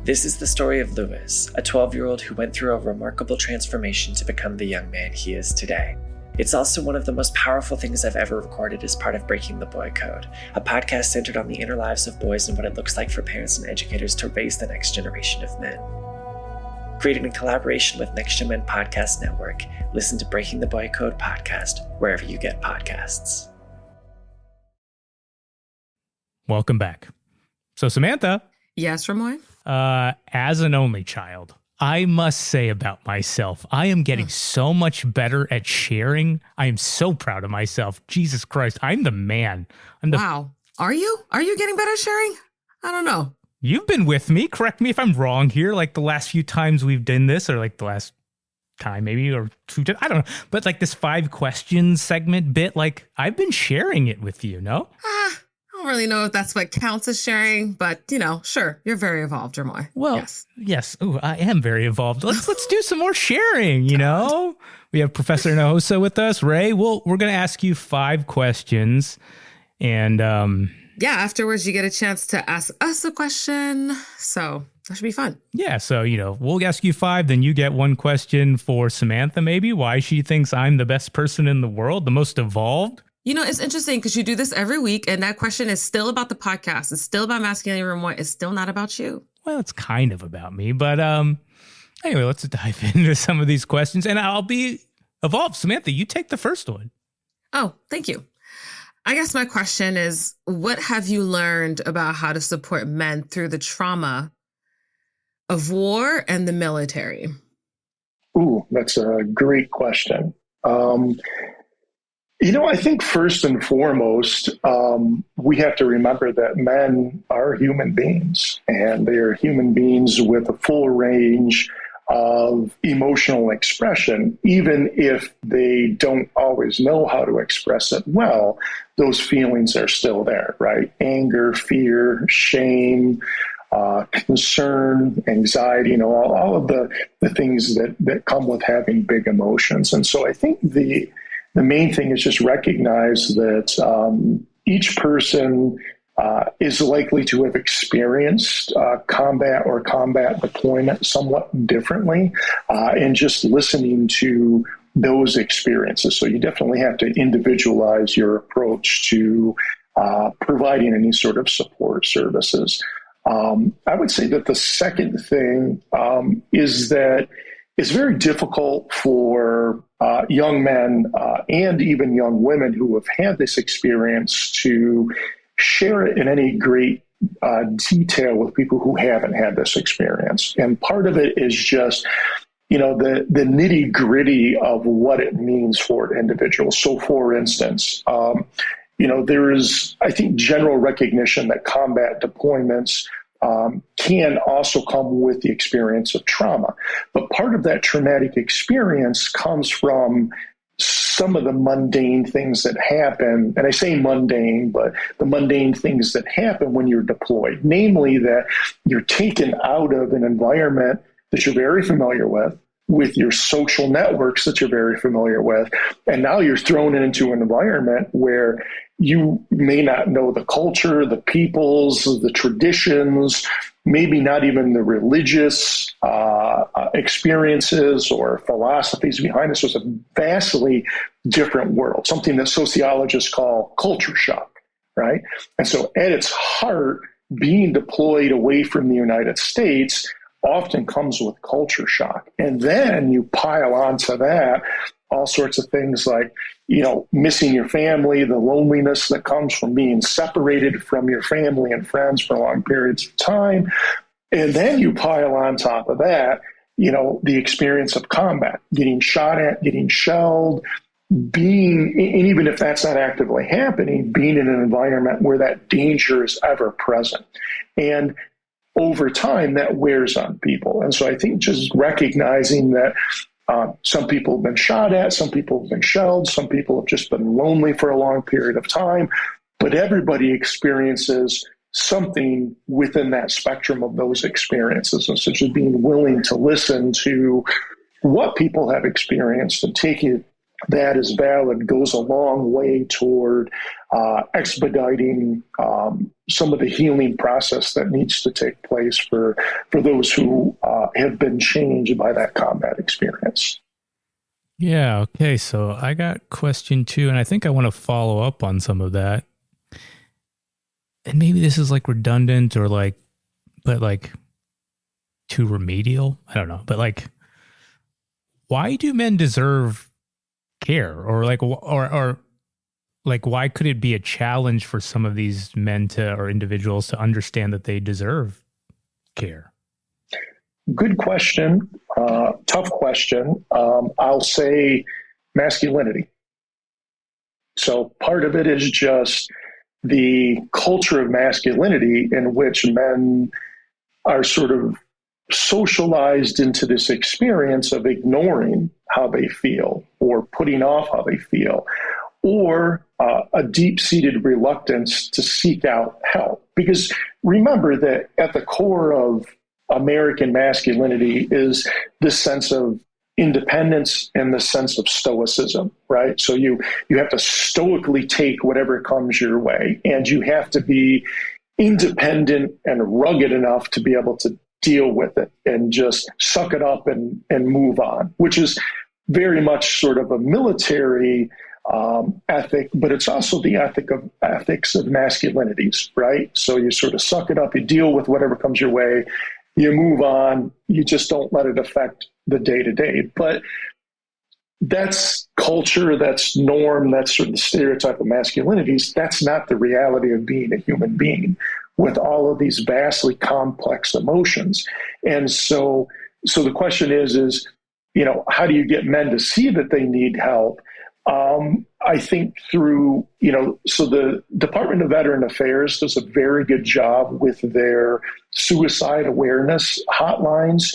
This is the story of Lewis, a 12-year-old who went through a remarkable transformation to become the young man he is today. It's also one of the most powerful things I've ever recorded as part of Breaking the Boy Code, a podcast centered on the inner lives of boys and what it looks like for parents and educators to raise the next generation of men. Created in collaboration with Next Gen Men Podcast Network, listen to Breaking the Boy Code podcast wherever you get podcasts. Welcome back. So Samantha. Yes, Remoy? As an only child, I must say about myself, I am getting so much better at sharing. I am so proud of myself. Jesus Christ, I'm the man. Wow. Are you? Are you getting better at sharing? I don't know. You've been with me. Correct me if I'm wrong here. Like the last few times we've done this, or like the last time maybe, or 2 times. I don't know. But like this 5 questions segment bit, like I've been sharing it with you, no? I don't really know if that's what counts as sharing, but you know, sure, you're very evolved, Remoy. Well, yes. Ooh, I am very evolved. Let's do some more sharing. You know, we have Professor Hinojosa with us. Ray, we're going to ask you 5 questions, and afterwards you get a chance to ask us a question. So that should be fun. Yeah. So we'll ask you 5, then you get 1 question for Samantha, maybe why she thinks I'm the best person in the world, the most evolved. You know, it's interesting because you do this every week, and that question is still about the podcast. It's still about masculinity, Remoy. It's still not about you. Well, it's kind of about me, but anyway, let's dive into some of these questions, and I'll be evolved. Samantha, you take the first one. Oh, thank you. I guess my question is, what have you learned about how to support men through the trauma of war and the military? Ooh, that's a great question. I think first and foremost, we have to remember that men are human beings, and they are human beings with a full range of emotional expression. Even if they don't always know how to express it well, those feelings are still there, right? Anger, fear, shame, concern, anxiety, all of the things that come with having big emotions. And so I think the main thing is just recognize that each person is likely to have experienced combat or combat deployment somewhat differently, and just listening to those experiences. So you definitely have to individualize your approach to providing any sort of support services. I would say that the second thing is that it's very difficult for young men and even young women who have had this experience to share it in any great detail with people who haven't had this experience. And part of it is just, the nitty gritty of what it means for individuals. So for instance, there is, I think, general recognition that combat deployments can also come with the experience of trauma. But part of that traumatic experience comes from some of the mundane things that happen. And I say mundane, but the mundane things that happen when you're deployed, namely that you're taken out of an environment that you're very familiar with your social networks that you're very familiar with. And now you're thrown into an environment where you may not know the culture, the peoples, the traditions, maybe not even the religious experiences or philosophies behind this. So it's a vastly different world, something that sociologists call culture shock, right? And so at its heart, being deployed away from the United States often comes with culture shock. And then you pile onto that all sorts of things like, missing your family, the loneliness that comes from being separated from your family and friends for long periods of time. And then you pile on top of that, the experience of combat, getting shot at, getting shelled, and even if that's not actively happening, being in an environment where that danger is ever present. And over time, that wears on people. And so I think just recognizing that some people have been shot at, some people have been shelled, some people have just been lonely for a long period of time, but everybody experiences something within that spectrum of those experiences. And so just being willing to listen to what people have experienced and taking that as valid goes a long way toward expediting some of the healing process that needs to take place for those who have been changed by that combat experience. Yeah, okay, so I got question 2, and I think I want to follow up on some of that. And maybe this is redundant or but too remedial. I don't know. But why do men deserve care? Or why could it be a challenge for some of these men or individuals to understand that they deserve care? Good question. Tough question. I'll say masculinity. So part of it is just the culture of masculinity in which men are sort of socialized into this experience of ignoring how they feel or putting off how they feel, or a deep-seated reluctance to seek out help. Because remember that at the core of American masculinity is this sense of independence and the sense of stoicism, right? So you have to stoically take whatever comes your way, and you have to be independent and rugged enough to be able to deal with it and just suck it up and move on, which is very much sort of a military ethic, but it's also the ethics of masculinities, right? So you sort of suck it up, you deal with whatever comes your way, you move on, you just don't let it affect the day-to-day. But that's culture, that's norm, that's sort of the stereotype of masculinities. That's not the reality of being a human being with all of these vastly complex emotions. And so the question is, how do you get men to see that they need help? I think through, so the Department of Veteran Affairs does a very good job with their suicide awareness hotlines,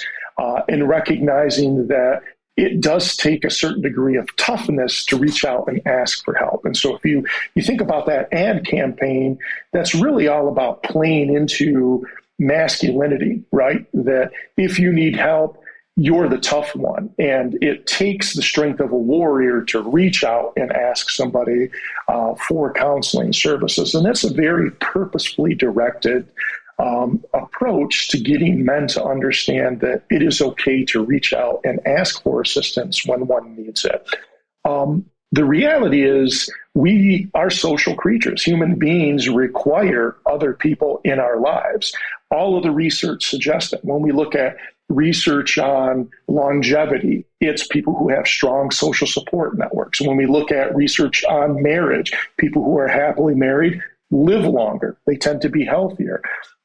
in recognizing that it does take a certain degree of toughness to reach out and ask for help. And so if you think about that ad campaign, that's really all about playing into masculinity, right? That if you need help, you're the tough one. And it takes the strength of a warrior to reach out and ask somebody for counseling services. And that's a very purposefully directed approach to getting men to understand that it is okay to reach out and ask for assistance when one needs it. The reality is we are social creatures. Human beings require other people in our lives. All of the research suggests that. When we look at research on longevity, it's people who have strong social support networks. When we look at research on marriage, people who are happily married live longer. They tend to be healthier.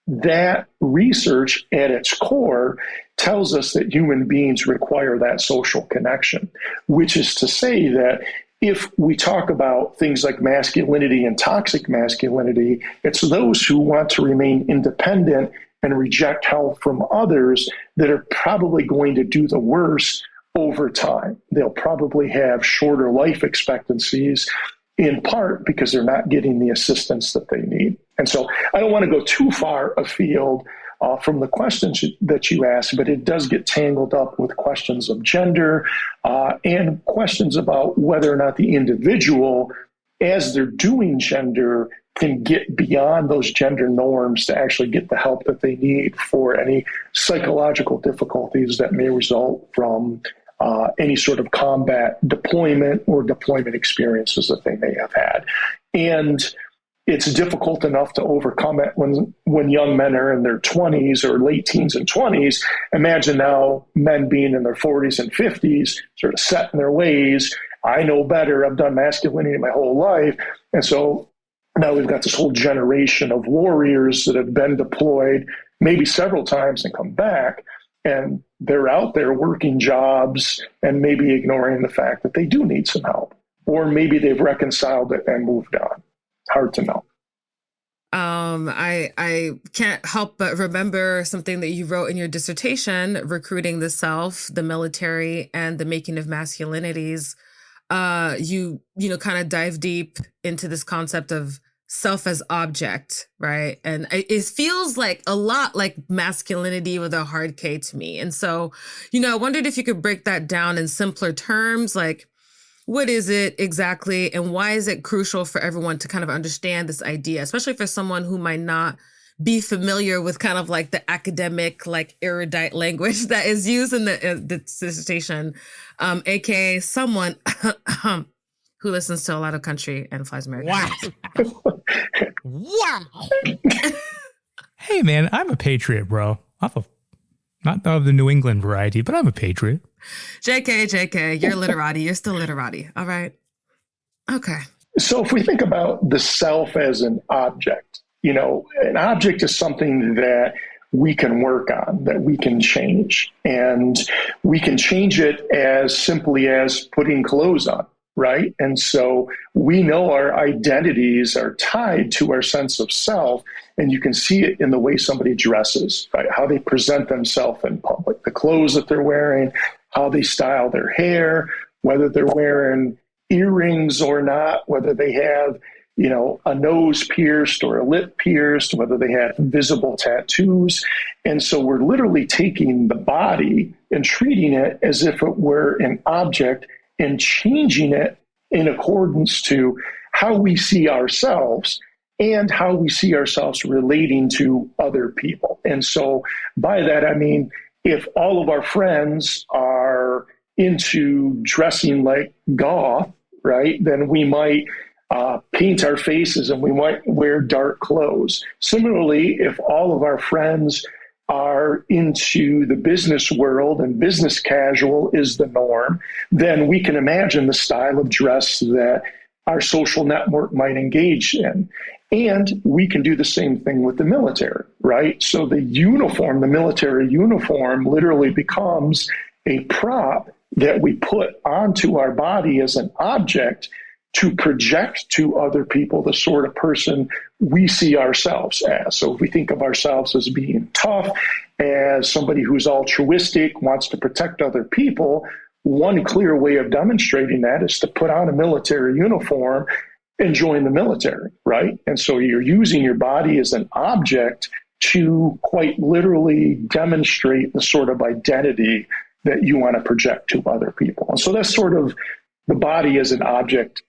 That research at its core tells us that human beings require that social connection, which is to say that if we talk about things like masculinity and toxic masculinity, it's those who want to remain independent and reject help from others that are probably going to do the worst over time. They'll probably have shorter life expectancies, in part because they're not getting the assistance that they need. And so I don't want to go too far afield from the questions that you asked, but it does get tangled up with questions of gender and questions about whether or not the individual, as they're doing gender, can get beyond those gender norms to actually get the help that they need for any psychological difficulties that may result from any sort of combat deployment or deployment experiences that they may have had. And it's difficult enough to overcome it when young men are in their 20s or late teens and 20s. Imagine now men being in their 40s and 50s, sort of set in their ways. I know better. I've done masculinity my whole life. And so now we've got this whole generation of warriors that have been deployed maybe several times and come back. And they're out there working jobs and maybe ignoring the fact that they do need some help. Or maybe they've reconciled it and moved on. Hard to know. I can't help but remember something that you wrote in your dissertation, Recruiting the Self, the Military, and the Making of Masculinities. You kind of dive deep into this concept of self as object, right? And it feels like a lot like masculinity with a hard K to me. And so, I wondered if you could break that down in simpler terms, like what is it exactly? And why is it crucial for everyone to kind of understand this idea, especially for someone who might not be familiar with kind of like the academic, like erudite language that is used in the dissertation, aka someone who listens to a lot of country and flies American. Wow. Wow. Hey, man, I'm a patriot, bro. Not of the New England variety, but I'm a patriot. JK, you're literati. You're still literati. All right. Okay. So if we think about the self as an object, an object is something that we can work on, that we can change. And we can change it as simply as putting clothes on. Right. And so we know our identities are tied to our sense of self, and you can see it in the way somebody dresses, right? How they present themselves in public, the clothes that they're wearing, how they style their hair, whether they're wearing earrings or not, whether they have, a nose pierced or a lip pierced, whether they have visible tattoos. And so we're literally taking the body and treating it as if it were an object and changing it in accordance to how we see ourselves and how we see ourselves relating to other people. And so by that, I mean, if all of our friends are into dressing like goth, right, then we might paint our faces and we might wear dark clothes. Similarly, if all of our friends are into the business world and business casual is the norm, then we can imagine the style of dress that our social network might engage in. And we can do the same thing with the military, right? So the uniform, the military uniform, literally becomes a prop that we put onto our body as an object to project to other people the sort of person we see ourselves as. So if we think of ourselves as being tough, as somebody who's altruistic, wants to protect other people, one clear way of demonstrating that is to put on a military uniform and join the military, right? And so you're using your body as an object to quite literally demonstrate the sort of identity that you want to project to other people. And so that's sort of the body as an object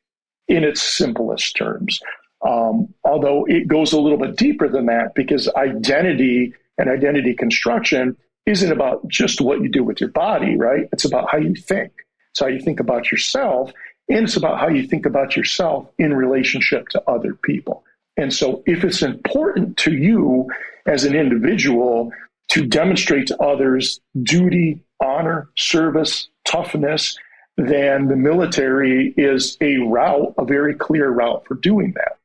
in its simplest terms. Although it goes a little bit deeper than that, because identity and identity construction isn't about just what you do with your body, right? It's about how you think. It's how you think about yourself, and it's about how you think about yourself in relationship to other people. And so if it's important to you as an individual to demonstrate to others duty, honor, service, toughness, then the military is a route, a very clear route for doing that.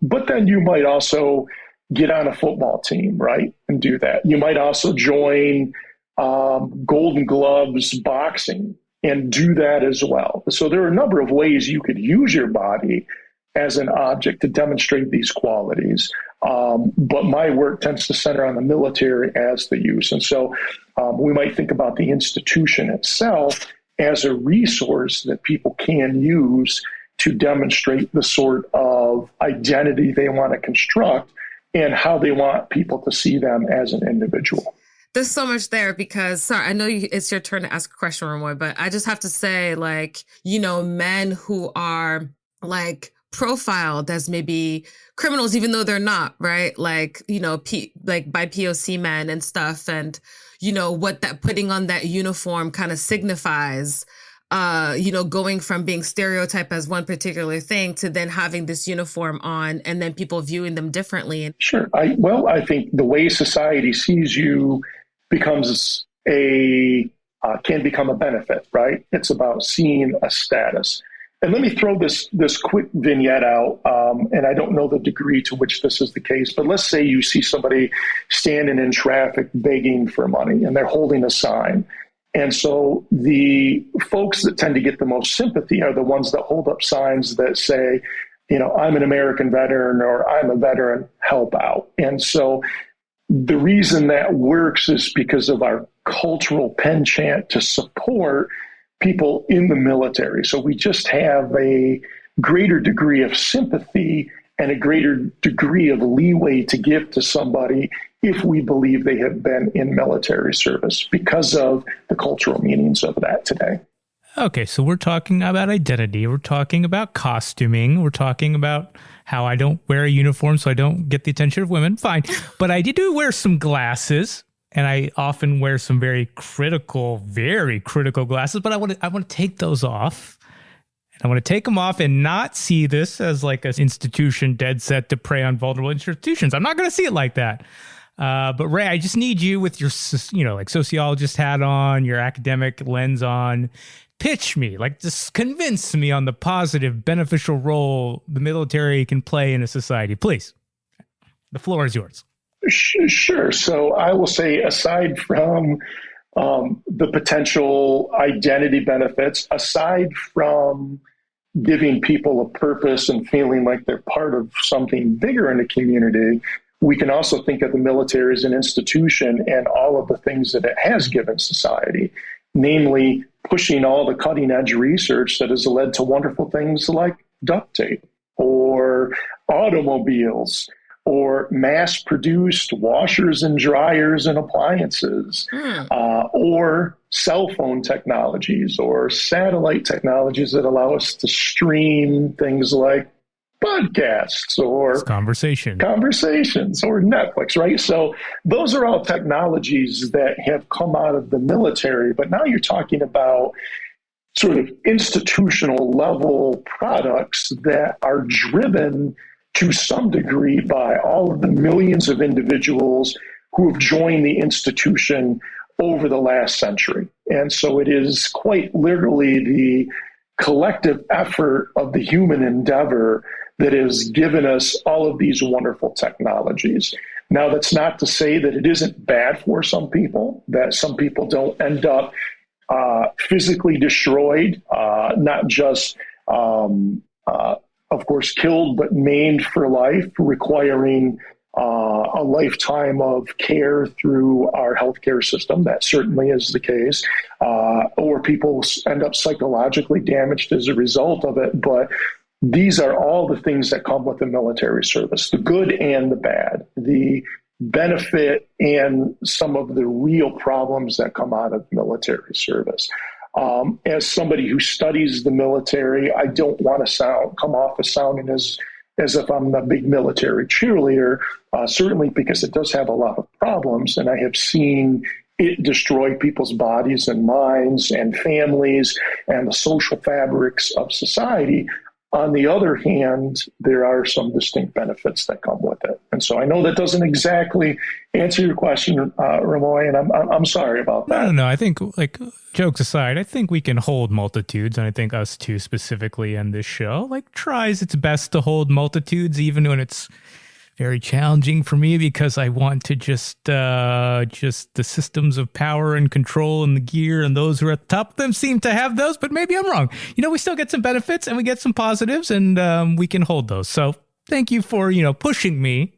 But then you might also get on a football team, right, and do that. You might also join Golden Gloves boxing and do that as well. So there are a number of ways you could use your body as an object to demonstrate these qualities. But my work tends to center on the military as the use. And so we might think about the institution itself as a resource that people can use to demonstrate the sort of identity they want to construct and how they want people to see them as an individual. There's so much there because, sorry, I know it's your turn to ask a question, Remoy, but I just have to say, like, you know, men who are like profiled as maybe criminals, even though they're not, right? Like, you know, like by POC men and stuff. And, you know, what that putting on that uniform kind of signifies, you know, going from being stereotyped as one particular thing to then having this uniform on and then people viewing them differently. Sure. I think the way society sees you becomes can become a benefit, right? It's about seeing a status. And let me throw this quick vignette out, and I don't know the degree to which this is the case, but let's say you see somebody standing in traffic begging for money, and they're holding a sign. And so the folks that tend to get the most sympathy are the ones that hold up signs that say, you know, I'm an American veteran, or I'm a veteran, help out. And so the reason that works is because of our cultural penchant to support people in the military. So we just have a greater degree of sympathy and a greater degree of leeway to give to somebody if we believe they have been in military service because of the cultural meanings of that today. Okay, so we're talking about identity. We're talking about costuming. We're talking about how I don't wear a uniform so I don't get the attention of women. Fine. But I do wear some glasses, and I often wear some very critical glasses, but I want to take those off. And I want to take them off and not see this as like an institution dead set to prey on vulnerable institutions. I'm not going to see it like that. But Ray, I just need you with your, you know, like sociologist hat on, your academic lens on. Pitch me, like just convince me on the positive, beneficial role the military can play in a society. Please, the floor is yours. Sure. So I will say, aside from the potential identity benefits, aside from giving people a purpose and feeling like they're part of something bigger in the community, we can also think of the military as an institution and all of the things that it has given society, namely pushing all the cutting edge research that has led to wonderful things like duct tape or automobiles or mass-produced washers and dryers and appliances, or cell phone technologies or satellite technologies that allow us to stream things like podcasts or conversations or Netflix, right? So those are all technologies that have come out of the military, but now you're talking about sort of institutional level products that are driven to some degree by all of the millions of individuals who have joined the institution over the last century. And so it is quite literally the collective effort of the human endeavor that has given us all of these wonderful technologies. Now, that's not to say that it isn't bad for some people, that some people don't end up physically destroyed, not just, of course, killed, but maimed for life, requiring a lifetime of care through our healthcare system. That certainly is the case. Or people end up psychologically damaged as a result of it. But these are all the things that come with the military service, the good and the bad, the benefit and some of the real problems that come out of military service. As somebody who studies the military, I don't want to come off as sounding as if I'm a big military cheerleader, certainly because it does have a lot of problems, and I have seen it destroy people's bodies and minds and families and the social fabrics of society. On the other hand, there are some distinct benefits that come with it. And so I know that doesn't exactly answer your question, Remoy, and I'm sorry about that. No. I think, like, jokes aside, I think we can hold multitudes, and I think us two specifically in this show, like, tries its best to hold multitudes, even when it's very challenging for me, because I want to just the systems of power and control and the gear, and those who are at the top of them seem to have those, but maybe I'm wrong. We still get some benefits and we get some positives, and we can hold those. So thank you for, pushing me,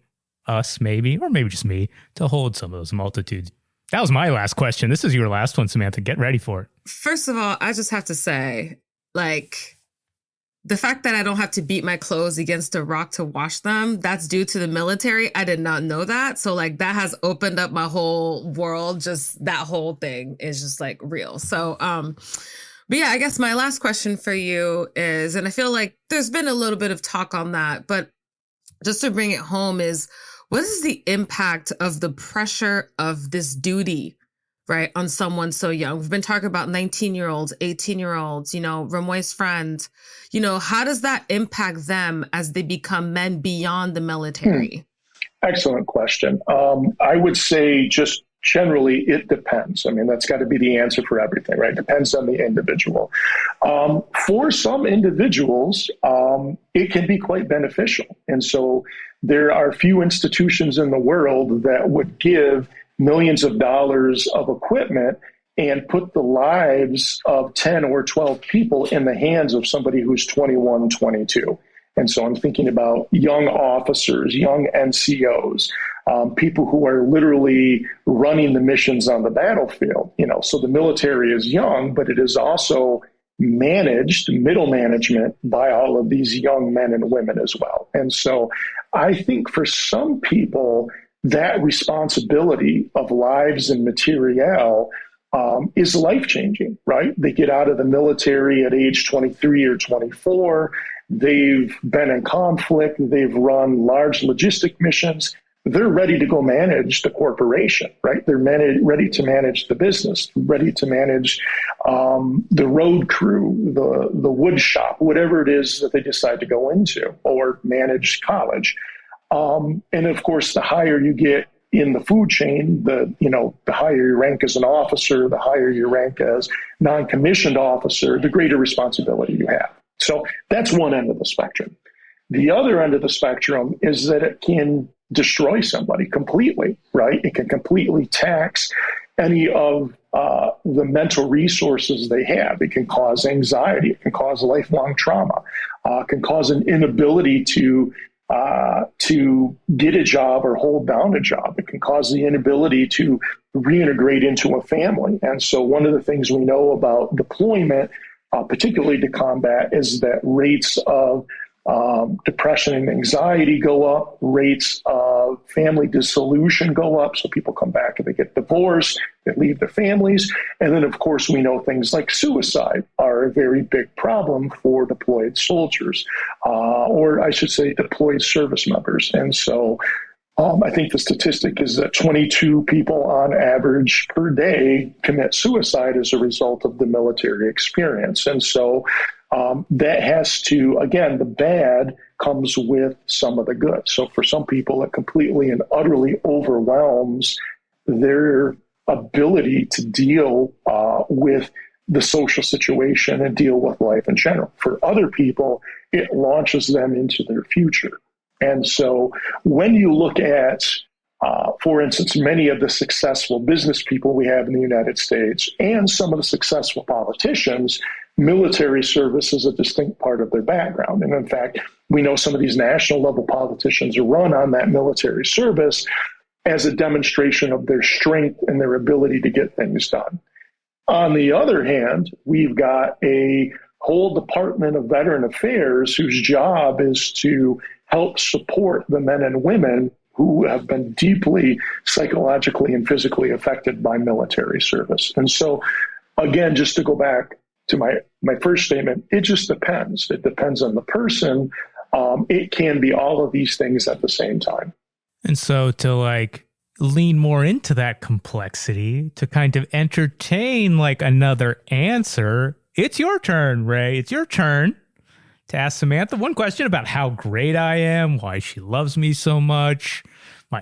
us maybe, or maybe just me, to hold some of those multitudes. That was my last question. This is your last one, Samantha. Get ready for it. First of all, I just have to say, like, the fact that I don't have to beat my clothes against a rock to wash them, that's due to the military. I did not know that. So, like, that has opened up my whole world. Just that whole thing is just, like, real. So, but yeah, I guess my last question for you is, and I feel like there's been a little bit of talk on that, but just to bring it home is, what is the impact of the pressure of this duty, right, on someone so young? We've been talking about 19-year-olds, 18-year-olds, Remoy's friend. How does that impact them as they become men beyond the military? Excellent question. I would say just generally it depends. I mean, that's got to be the answer for everything, right? Depends on the individual. For some individuals, it can be quite beneficial. And so there are few institutions in the world that would give millions of dollars of equipment and put the lives of 10 or 12 people in the hands of somebody who's 21, 22. And so I'm thinking about young officers, young NCOs, people who are literally running the missions on the battlefield. So the military is young, but it is also managed, middle management, by all of these young men and women as well. And so I think for some people, that responsibility of lives and materiel is life-changing, right? They get out of the military at age 23 or 24. They've been in conflict. They've run large logistic missions. They're ready to go manage the corporation, right? They're ready to manage the business, ready to manage the road crew, the wood shop, whatever it is that they decide to go into, or manage college. And of course, the higher you get in the food chain, the higher your rank as an officer, the higher your rank as non-commissioned officer, the greater responsibility you have. So that's one end of the spectrum. The other end of the spectrum is that it can destroy somebody completely, right? It can completely tax any of the mental resources they have. It can cause anxiety. It can cause lifelong trauma. It can cause an inability to get a job or hold down a job. It can cause the inability to reintegrate into a family. And so one of the things we know about deployment, particularly to combat, is that rates of depression and anxiety go up, rates of family dissolution go up. So people come back and they get divorced, they leave their families. And then, of course, we know things like suicide are a very big problem for deployed soldiers, or I should say deployed service members. And so I think the statistic is that 22 people on average per day commit suicide as a result of the military experience. And so that has to, again, the bad comes with some of the good. So for some people, it completely and utterly overwhelms their ability to deal with the social situation and deal with life in general. For other people, it launches them into their future. And so when you look at, for instance, many of the successful business people we have in the United States and some of the successful politicians, military service is a distinct part of their background. And in fact, we know some of these national level politicians run on that military service as a demonstration of their strength and their ability to get things done. On the other hand, we've got a whole Department of Veteran Affairs whose job is to help support the men and women who have been deeply psychologically and physically affected by military service. And so, again, just to go back to my first statement, it just depends. It depends on the person. It can be all of these things at the same time. And so to like lean more into that complexity, to kind of entertain like another answer, it's your turn, Ray. It's your turn to ask Samantha one question about how great I am, why she loves me so much,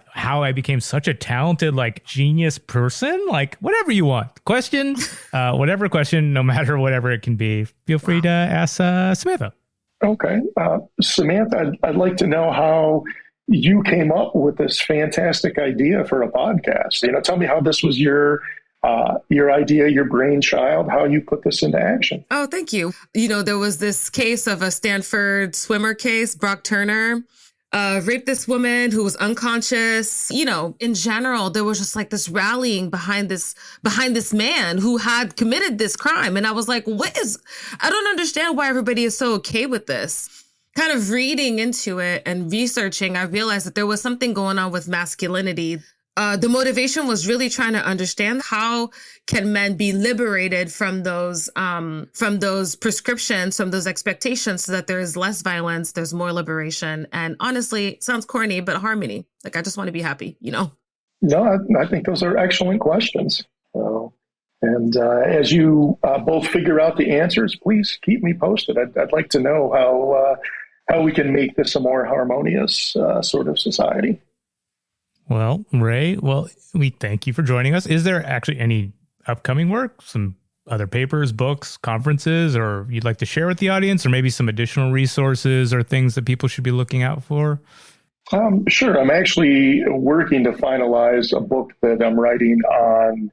how I became such a talented, like, genius person, like, whatever you want. Question, whatever question, no matter whatever it can be. Feel free to ask Samantha. Okay. Samantha, I'd like to know how you came up with this fantastic idea for a podcast. Tell me how this was your idea, your brainchild, how you put this into action. Oh, thank you. There was this case of a Stanford swimmer case, Brock Turner, raped this woman who was unconscious. In general, there was just like this rallying behind this man who had committed this crime. And I was like, I don't understand why everybody is so okay with this. Kind of reading into it and researching, I realized that there was something going on with masculinity. The motivation was really trying to understand how can men be liberated from those prescriptions, from those expectations, so that there is less violence, there's more liberation. And honestly, it sounds corny, but harmony. Like, I just want to be happy, No, I think those are excellent questions. And as you both figure out the answers, please keep me posted. I'd like to know how we can make this a more harmonious sort of society. Well, Ray, we thank you for joining us. Is there actually any upcoming work, some other papers, books, conferences, or you'd like to share with the audience, or maybe some additional resources or things that people should be looking out for? Sure. I'm actually working to finalize a book that I'm writing on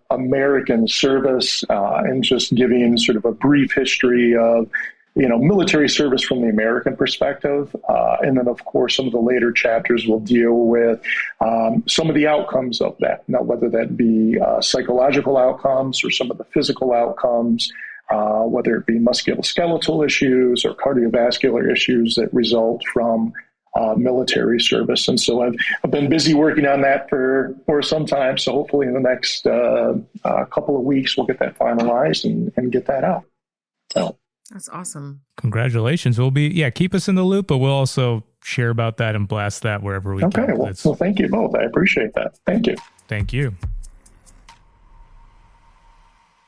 American service and just giving sort of a brief history of military service from the American perspective. And then, of course, some of the later chapters will deal with some of the outcomes of that. Now, whether that be psychological outcomes or some of the physical outcomes, whether it be musculoskeletal issues or cardiovascular issues that result from military service. And so I've been busy working on that for some time. So hopefully in the next couple of weeks, we'll get that finalized and get that out. So. That's awesome. Congratulations. We'll be, keep us in the loop, but we'll also share about that and blast that wherever we can. Okay. Well, thank you both. I appreciate that. Thank you. Thank you.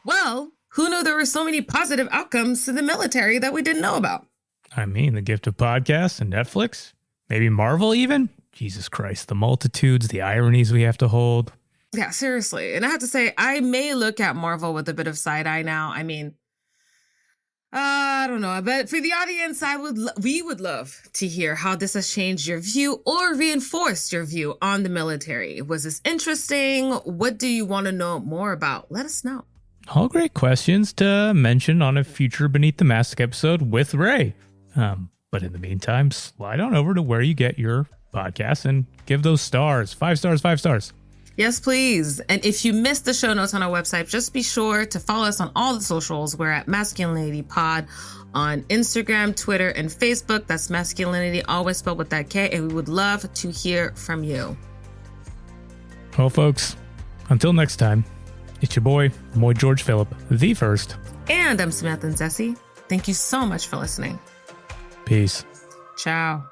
Well, who knew there were so many positive outcomes to the military that we didn't know about? I mean, the gift of podcasts and Netflix, maybe Marvel even. Jesus Christ, the multitudes, the ironies we have to hold. Yeah, seriously. And I have to say, I may look at Marvel with a bit of side eye now. I mean, I don't know, but for the audience, we would love to hear how this has changed your view or reinforced your view on the military. Was this interesting? What do you want to know more about? Let us know. All great questions to mention on a future Beneath the Mask episode with Ray. But in the meantime, slide on over to where you get your podcast and give those stars. 5 stars, 5 stars. Yes, please. And if you missed the show notes on our website, just be sure to follow us on all the socials. We're at Masculinity Pod on Instagram, Twitter, and Facebook. That's Masculinity, always spelled with that K. And we would love to hear from you. Well, folks, until next time, it's your boy, Remoy George Phillip, the first. And I'm Samantha Nzesi. Thank you so much for listening. Peace. Ciao.